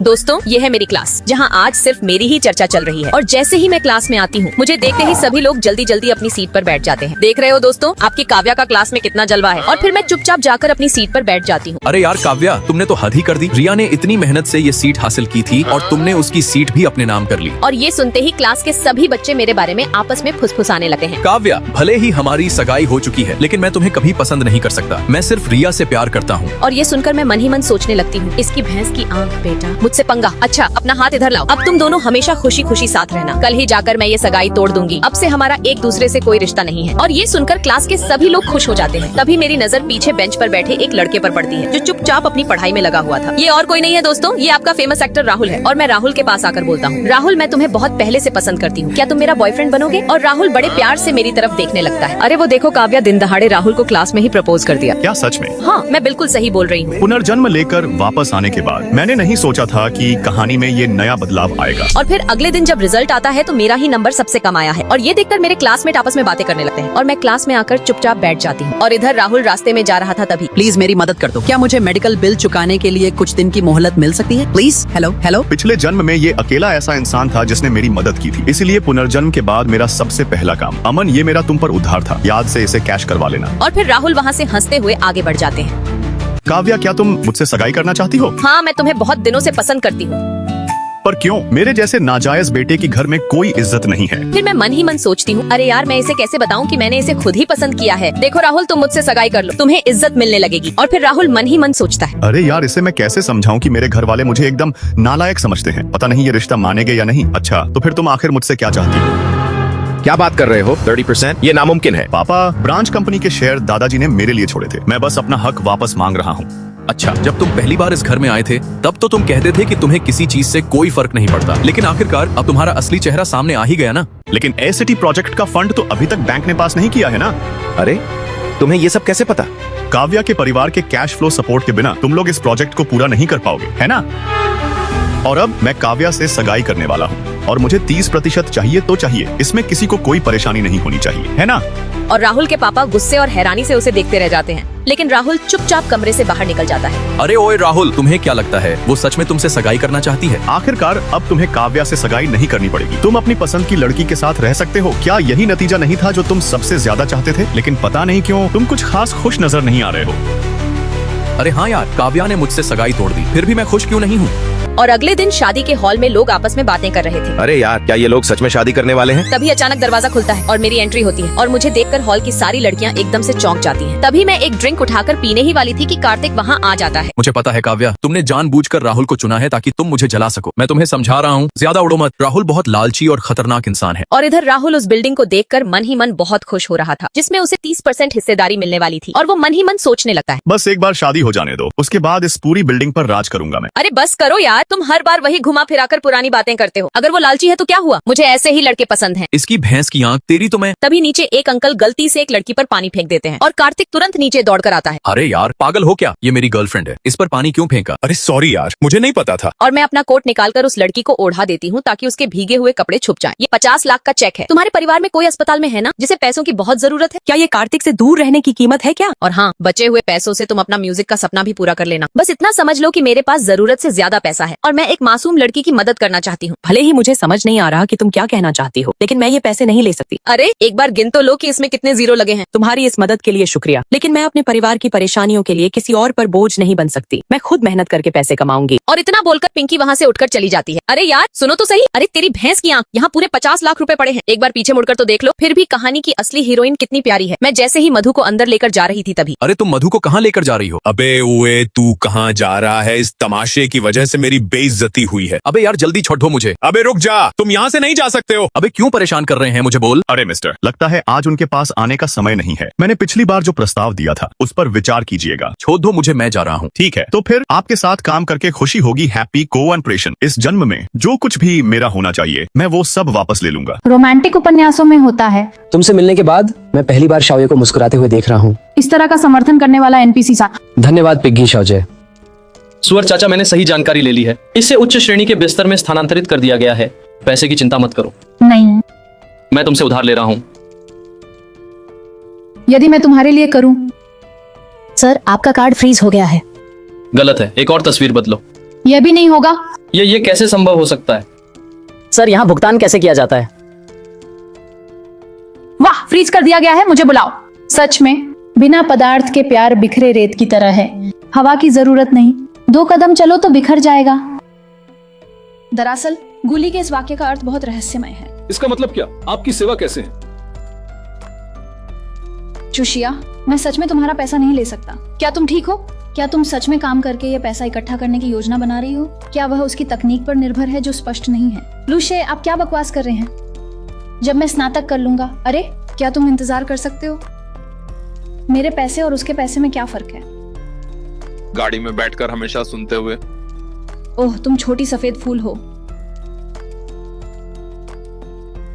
दोस्तों, ये है मेरी क्लास जहाँ आज सिर्फ मेरी ही चर्चा चल रही है और जैसे ही मैं क्लास में आती हूँ मुझे देखते ही सभी लोग जल्दी जल्दी अपनी सीट पर बैठ जाते हैं। देख रहे हो दोस्तों, आपकी काव्या का क्लास में कितना जलवा है और फिर मैं चुपचाप जाकर अपनी सीट पर बैठ जाती हूँ। अरे यार काव्या, तुमने तो हद ही कर दी। रिया ने इतनी मेहनत से ये सीट हासिल की थी और तुमने उसकी सीट भी अपने नाम कर ली। और ये सुनते ही क्लास के सभी बच्चे मेरे बारे में आपस में फुसफुसाने लगे हैं। काव्या, भले ही हमारी सगाई हो चुकी है लेकिन मैं तुम्हें कभी पसंद नहीं कर सकता। मैं सिर्फ रिया से प्यार करता हूँ। और ये सुनकर मैं मन ही मन सोचने लगती हूँ, इसकी भैंस की आंख बेटा, मुझसे पंगा। अच्छा, अपना हाथ इधर लाओ। अब तुम दोनों हमेशा खुशी खुशी साथ रहना। कल ही जाकर मैं ये सगाई तोड़ दूंगी। अब से हमारा एक दूसरे से कोई रिश्ता नहीं है। और ये सुनकर क्लास के सभी लोग खुश हो जाते हैं। तभी मेरी नजर पीछे बेंच पर बैठे एक लड़के पर पड़ती है जो चुपचाप अपनी पढ़ाई में लगा हुआ था। ये और कोई नहीं है दोस्तों, ये आपका फेमस एक्टर राहुल है। और मैं राहुल के पास आकर बोलता हूँ, राहुल मैं तुम्हें बहुत पहले से पसंद करती हूँ, क्या तुम मेरा बॉयफ्रेंड बनोगे? और राहुल बड़े प्यार से मेरी तरफ देखने लगता है। अरे वो देखो, काव्या दिन दहाड़े राहुल को क्लास में ही प्रपोज कर दिया। क्या सच में? हाँ, मैं बिल्कुल सही बोल रही हूँ। पुनर्जन्म लेकर वापस आने के बाद मैंने नहीं सोचा था कि कहानी में ये नया बदलाव आएगा। और फिर अगले दिन जब रिजल्ट आता है तो मेरा ही नंबर सबसे कम आया है। और ये देखकर मेरे क्लासमेट आपस में बातें करने लगते हैं और मैं क्लास में आकर चुपचाप बैठ जाती हूँ। और इधर राहुल रास्ते में जा रहा था तभी। प्लीज मेरी मदद कर दो। क्या मुझे मेडिकल बिल चुकाने के लिए कुछ दिन की मोहलत मिल सकती है प्लीज? Hello hello. पिछले जन्म में ये अकेला ऐसा इंसान था जिसने मेरी मदद की थी, इसलिए पुनर्जन्म के बाद मेरा सबसे पहला काम, अमन ये मेरा तुम पर उधार था, याद से इसे कैश करवा लेना। और फिर राहुल वहाँ से हंसते हुए आगे बढ़ जाते हैं। काव्या, क्या तुम मुझसे सगाई करना चाहती हो? हाँ, मैं तुम्हें बहुत दिनों से पसंद करती हूँ। पर क्यों? मेरे जैसे नाजायज बेटे की घर में कोई इज्जत नहीं है। फिर मैं मन ही मन सोचती हूँ, अरे यार मैं इसे कैसे बताऊँ कि मैंने इसे खुद ही पसंद किया है। देखो राहुल, तुम मुझसे सगाई कर लो, तुम्हें इज्जत मिलने लगेगी। और फिर राहुल मन ही मन सोचता है, अरे यार, इसे मैं कैसे समझाऊं कि मेरे घर वाले मुझे एकदम नालायक समझते हैं। पता नहीं ये रिश्ता मानेंगे या नहीं। अच्छा, तो फिर तुम आखिर मुझसे क्या चाहती हो? क्या बात कर रहे हो? 30%? ये नामुमकिन है। पापा, ब्रांच कंपनी के शेयर दादाजी ने मेरे लिए छोड़े थे। मैं बस अपना हक वापस मांग रहा हूँ। अच्छा, जब तुम पहली बार इस घर में आए थे तब तो तुम कहते थे कि तुम्हें किसी चीज से कोई फर्क नहीं पड़ता, लेकिन आखिरकार अब तुम्हारा असली चेहरा सामने आ ही गया ना। लेकिन ए सिटी प्रोजेक्ट का फंड तो अभी तक बैंक ने पास नहीं किया है ना। अरे, तुम्हें ये सब कैसे पता? काव्या के परिवार के कैश फ्लो सपोर्ट के बिना तुम लोग इस प्रोजेक्ट को पूरा नहीं कर पाओगे, है ना? और अब मैं काव्या से सगाई करने वाला हूँ और मुझे 30% चाहिए तो चाहिए। इसमें किसी को कोई परेशानी नहीं होनी चाहिए, है ना? और राहुल के पापा गुस्से और हैरानी से उसे देखते रह जाते हैं, लेकिन राहुल चुपचाप कमरे से बाहर निकल जाता है। अरे ओए राहुल, तुम्हें क्या लगता है वो सच में तुमसे सगाई करना चाहती है? आखिरकार अब तुम्हें काव्या से सगाई नहीं करनी पड़ेगी। तुम अपनी पसंद की लड़की के साथ रह सकते हो। क्या यही नतीजा नहीं था जो तुम सबसे ज्यादा चाहते थे? लेकिन पता नहीं क्यों तुम कुछ खास खुश नजर नहीं आ रहे हो। अरे हाँ यार, काव्या ने मुझसे सगाई तोड़ दी, फिर भी मैं खुश क्यों नहीं हूँ? और अगले दिन शादी के हॉल में लोग आपस में बातें कर रहे थे। अरे यार, क्या ये लोग सच में शादी करने वाले हैं? तभी अचानक दरवाजा खुलता है और मेरी एंट्री होती है और मुझे देखकर हॉल की सारी लड़कियां एकदम से चौंक जाती हैं। तभी मैं एक ड्रिंक उठाकर पीने ही वाली थी कि कार्तिक वहाँ आ जाता है। मुझे पता है काव्या, तुमने जानबूझकर राहुल को चुना है ताकि तुम मुझे जला सको। मैं तुम्हें समझा रहा हूँ, ज्यादा उड़ो मत। राहुल बहुत लालची और खतरनाक इंसान है। और इधर राहुल उस बिल्डिंग को देखकर मन ही मन बहुत खुश हो रहा था जिसमें उसे 30% हिस्सेदारी मिलने वाली थी। और वो मन ही मन सोचने लगता है, बस एक बार शादी हो जाने दो, उसके बाद इस पूरी बिल्डिंग पर राज करूंगा मैं। अरे बस करो यार, तुम हर बार वही घुमा फिराकर पुरानी बातें करते हो। अगर वो लालची है तो क्या हुआ, मुझे ऐसे ही लड़के पसंद हैं। इसकी भैंस की आंख तेरी तो मैं। तभी नीचे एक अंकल गलती से एक लड़की पर पानी फेंक देते हैं और कार्तिक तुरंत नीचे दौड़कर आता है। अरे यार, पागल हो क्या? ये मेरी गर्लफ्रेंड है, इस पर पानी क्यों फेंका? अरे सॉरी यार, मुझे नहीं पता था। और मैं अपना कोट निकालकर उस लड़की को ओढ़ा देती हूँ ताकि उसके भीगे हुए कपड़े छुप जाएं। ये 50 लाख का चेक है। तुम्हारे परिवार में कोई अस्पताल में है ना जिसे पैसों की बहुत जरूरत है? क्या ये कार्तिक से दूर रहने की कीमत है क्या? और हाँ, बचे हुए पैसों से तुम अपना म्यूजिक का सपना भी पूरा कर लेना। बस इतना समझ लो कि मेरे पास जरूरत से ज्यादा पैसा है और मैं एक मासूम लड़की की मदद करना चाहती हूँ। भले ही मुझे समझ नहीं आ रहा कि तुम क्या कहना चाहती हो, लेकिन मैं ये पैसे नहीं ले सकती। अरे एक बार गिन तो लो कि इसमें कितने जीरो लगे हैं। तुम्हारी इस मदद के लिए शुक्रिया, लेकिन मैं अपने परिवार की परेशानियों के लिए किसी और पर बोझ नहीं बन सकती। मैं खुद मेहनत करके पैसे कमाऊंगी। और इतना बोलकर पिंकी वहाँ से उठकर चली जाती है। अरे यार सुनो तो सही, अरे तेरी भैंस की आंख, यहाँ पूरे 50 लाख रुपए पड़े हैं। एक बार पीछे मुड़कर तो देख लो। फिर भी कहानी की असली हीरोइन कितनी प्यारी है। मैं जैसे ही मधु को अंदर लेकर जा रही थी तभी। अरे तुम मधु को कहाँ लेकर जा रही हो? अबे ओए, तू कहाँ जा रहा है? इस तमाशे की वजह से मेरी बेइज्जती हुई है। अबे यार जल्दी छोड़ो मुझे। अबे रुक जा, तुम यहाँ से नहीं जा सकते हो। अबे क्यों परेशान कर रहे हैं मुझे, बोल। अरे मिस्टर, लगता है आज उनके पास आने का समय नहीं है। मैंने पिछली बार जो प्रस्ताव दिया था उस पर विचार कीजिएगा। छोड़ दो मुझे, मैं जा रहा हूँ। ठीक है, तो फिर आपके साथ काम करके खुशी होगी। Happy cooperation. इस जन्म में जो कुछ भी मेरा होना चाहिए मैं वो सब वापस ले लूंगा। रोमांटिक उपन्यासों में होता है। तुमसे मिलने के बाद मैं पहली बार शाओये को मुस्कुराते हुए देख रहा हूँ। इस तरह का समर्थन करने वाला एनपीसी साथ। धन्यवाद पिग्गी शाओजे। सुअर चाचा, मैंने सही जानकारी ले ली है। इसे उच्च श्रेणी के बिस्तर में स्थानांतरित कर दिया गया है। पैसे की चिंता मत करो। नहीं, मैं तुमसे उधार ले रहा हूँ। यदि मैं तुम्हारे लिए करूं। सर, आपका कार्ड फ्रीज हो गया है। गलत है, एक और तस्वीर बदलो। यह भी नहीं होगा। ये कैसे संभव हो सकता है? सर यहाँ भुगतान कैसे किया जाता है? वाह, फ्रीज कर दिया गया है, मुझे बुलाओ। सच में बिना पदार्थ के प्यार बिखरे रेत की तरह है, हवा की जरूरत नहीं, 2 कदम चलो तो बिखर जाएगा। दरअसल गुली के इस वाक्य का अर्थ बहुत रहस्यमय है। इसका मतलब क्या? आपकी सेवा कैसे है? चुशिया, मैं सच में तुम्हारा पैसा नहीं ले सकता। क्या तुम ठीक हो? क्या तुम सच में काम करके ये पैसा इकट्ठा करने की योजना बना रही हो? क्या वह उसकी तकनीक पर निर्भर है जो स्पष्ट नहीं है? लुशे, आप क्या बकवास कर रहे हैं? जब मैं स्नातक कर लूंगा। अरे, क्या तुम इंतजार कर सकते हो? मेरे पैसे और उसके पैसे में क्या फर्क है? गाड़ी में बैठकर हमेशा सुनते हुए। ओह, तुम छोटी सफेद फूल हो।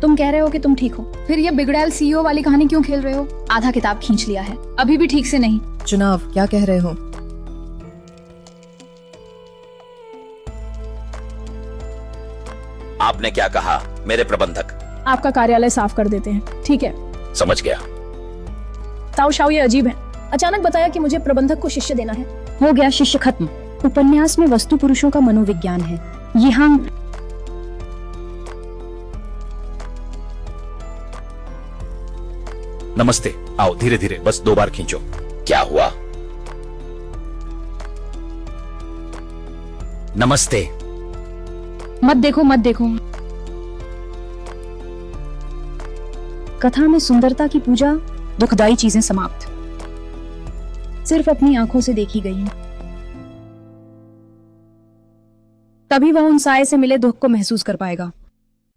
तुम कह रहे हो कि तुम ठीक हो, फिर ये बिगड़ैल सीईओ वाली कहानी क्यों खेल रहे हो? आधा किताब खींच लिया है, अभी भी ठीक से नहीं। चुनाव क्या कह रहे हो? आपने क्या कहा मेरे प्रबंधक? आपका कार्यालय साफ कर देते हैं। ठीक है, समझ गया। ताऊ शाओ, ये अजीब है। अचानक बताया कि मुझे प्रबंधक को शिष्य देना है। हो गया, शिष्य खत्म। उपन्यास में वस्तु पुरुषों का मनोविज्ञान है। यहाँ नमस्ते। आओ, धीरे धीरे, बस 2 बार खींचो। क्या हुआ? नमस्ते। मत देखो, मत देखो। कथा में सुंदरता की पूजा, दुखदाई चीजें समाप्त, सिर्फ अपनी आंखों से देखी गई। तभी वह उन साये से मिले दुख को महसूस कर पाएगा।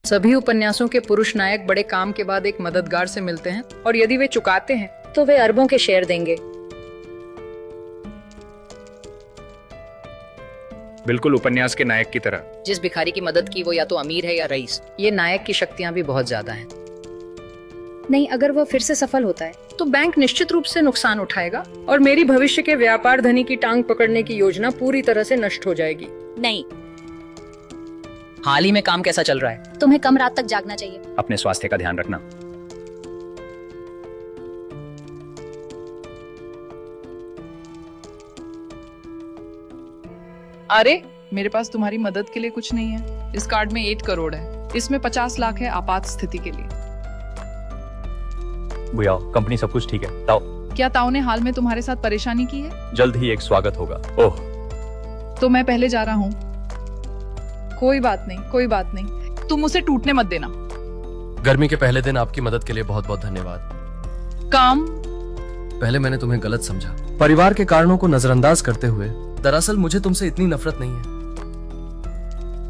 सभी उपन्यासों के पुरुष नायक बड़े काम के बाद एक मददगार से मिलते हैं और यदि वे चुकाते हैं तो वे अरबों के शेयर देंगे। बिल्कुल उपन्यास के नायक की तरह। जिस भिखारी की मदद की वो या तो अमीर है या रईस। ये नायक की शक्तियां भी बहुत ज्यादा हैं। नहीं, अगर वह फिर से सफल होता है तो बैंक निश्चित रूप से नुकसान उठाएगा और मेरी भविष्य के व्यापार धनी की टांग पकड़ने की योजना पूरी तरह से नष्ट हो जाएगी। नहीं, हाल ही में काम कैसा चल रहा है? तुम्हें कम रात तक जागना चाहिए। अपने स्वास्थ्य का ध्यान रखना। अरे, मेरे पास तुम्हारी मदद के लिए कुछ नहीं है। इस कार्ड में 8 करोड़ है, इसमें 50 लाख है आपात स्थिति के लिए। भैया, कंपनी सब कुछ ठीक है। ताओ, क्या ताऊ ने हाल में तुम्हारे साथ परेशानी की है? जल्द ही एक स्वागत होगा। ओह, तो मैं पहले जा रहा हूँ। कोई बात नहीं, कोई बात नहीं, तुम उसे टूटने मत देना। गर्मी के पहले दिन आपकी मदद के लिए बहुत बहुत धन्यवाद। काम? पहले मैंने तुम्हें गलत समझा, परिवार के कारणों को नजरअंदाज करते हुए। दरअसल मुझे तुमसे इतनी नफरत नहीं है।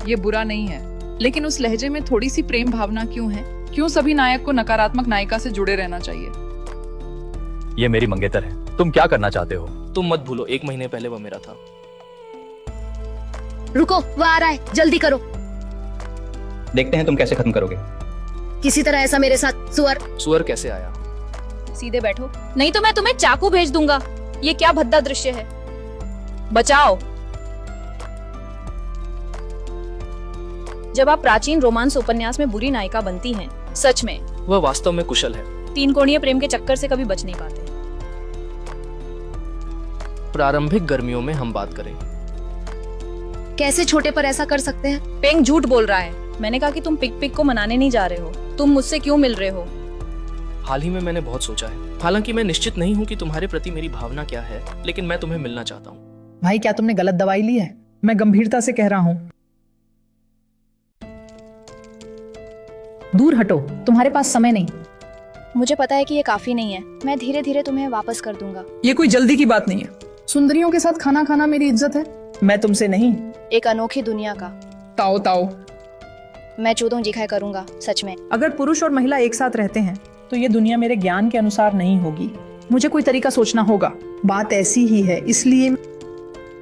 ये बुरा नहीं है, लेकिन उस लहजे में थोड़ी सी प्रेम भावना क्यों है? क्यों सभी नायक को नकारात्मक नायिका से जुड़े रहना चाहिए? ये मेरी मंगेतर है। तुम क्या करना चाहते हो? तुम मत भूलो, 1 महीने पहले वो मेरा था। रुको, वह आ रहा है, जल्दी करो। देखते हैं तुम कैसे खत्म करोगे। किसी तरह ऐसा मेरे साथ। सुअर कैसे आया? सीधे बैठो, नहीं तो मैं तुम्हें चाकू भेज दूंगा। ये क्या भद्दा दृश्य है। बचाओ। जब आप प्राचीन रोमांस उपन्यास में बुरी नायिका बनती हैं, सच में वह वास्तव में कुशल है। 3 कोणीय प्रेम के चक्कर से कभी बच नहीं पाते। प्रारंभिक गर्मियों में हम बात करें। कैसे छोटे पर ऐसा कर सकते हैं? पेंग झूठ बोल रहा है। मैंने कहा कि तुम पिक पिक को मनाने नहीं जा रहे हो। तुम मुझसे क्यों मिल रहे हो? हाल ही में मैंने बहुत सोचा है। हालांकि मैं निश्चित नहीं हूँ कि तुम्हारे प्रति मेरी भावना क्या है, लेकिन मैं तुम्हें मिलना चाहता हूँ। भाई, क्या तुमने गलत दवाई ली है? मैं गंभीरता से कह रहा हूँ। दूर हटो, तुम्हारे पास समय नहीं। मुझे पता है कि ये काफी नहीं है। मैं धीरे धीरे तुम्हें वापस कर दूंगा। ये कोई जल्दी की बात नहीं है। सुंदरियों के साथ खाना खाना मेरी इज्जत है, मैं तुमसे नहीं। एक अनोखी दुनिया का। ताओ ताओ, मैं चूदों जिखाई करूंगा, सच में। अगर पुरुष और महिला एक साथ रहते हैं तो ये दुनिया मेरे ज्ञान के अनुसार नहीं होगी। मुझे कोई तरीका सोचना होगा। बात ऐसी ही है, इसलिए।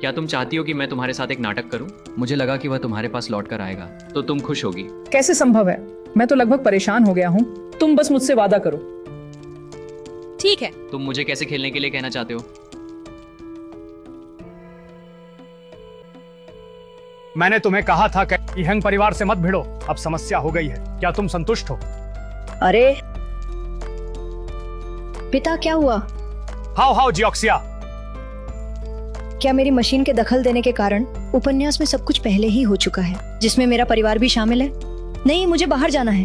क्या तुम चाहती हो कि मैं तुम्हारे साथ एक नाटक करूं? मुझे लगा कि वह तुम्हारे पास लौट कर आएगा तो तुम खुश होगी। कैसे संभव है? मैं तो लगभग परेशान हो गया हूँ। तुम बस मुझसे वादा करो। ठीक है। तुम मुझे कैसे खेलने के लिए कहना चाहते हो? मैंने तुम्हें कहा था कि हंग परिवार से मत भिड़ो। अब समस्या हो गई है। क्या तुम संतुष्ट हो? अरे पिता, क्या हुआ? हाउ हाउ जियोक्सिया। क्या मेरी मशीन के दखल देने के कारण उपन्यास में सब कुछ पहले ही हो चुका है, जिसमें मेरा परिवार भी शामिल है। नहीं, मुझे बाहर जाना है।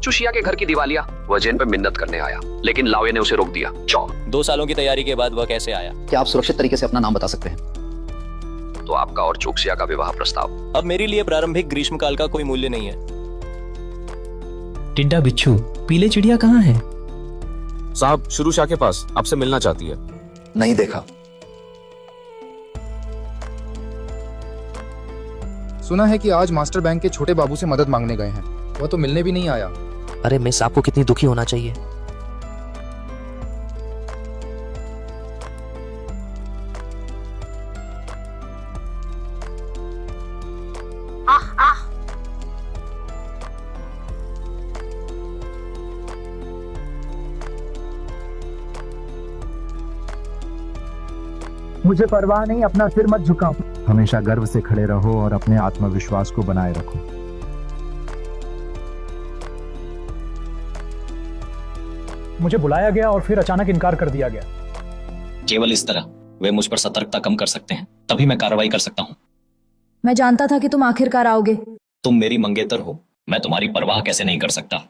चुशिया के घर की दिवालिया, वह जेन पे मिन्नत करने आया, लेकिन लावे ने उसे रोक दिया। 2 सालों की तैयारी के बाद वह कैसे आया? क्या आप सुरक्षित तरीके से अपना नाम बता सकते हैं? तो आपका और चोक्सिया का विवाह प्रस्ताव। अब मेरे लिए प्रारंभिक ग्रीष्मकाल का कोई मूल्य नहीं है। टिड्डा बिच्छू, पीले चिड़िया कहाँ है? साहब, शुरूशाह के पास आपसे मिलना चाहती है। नहीं देखा। सुना है कि आज मास्टर बैंक के छोटे बाबू से मदद मांगने गए हैं। वह तो मिलने भी नहीं आया। अरे मिस, आपको कितनी दुखी होना चाहिए। मुझे परवाह नहीं, अपना सिर मत झुकाओ। हमेशा गर्व से खड़े रहो और अपने आत्मविश्वास को बनाए रखो। मुझे बुलाया गया और फिर अचानक इनकार कर दिया गया। केवल इस तरह वे मुझ पर सतर्कता कम कर सकते हैं, तभी मैं कार्रवाई कर सकता हूँ। मैं जानता था कि तुम आखिरकार आओगे। तुम मेरी मंगेतर हो, मैं तुम्हारी परवाह कैसे नहीं कर सकता।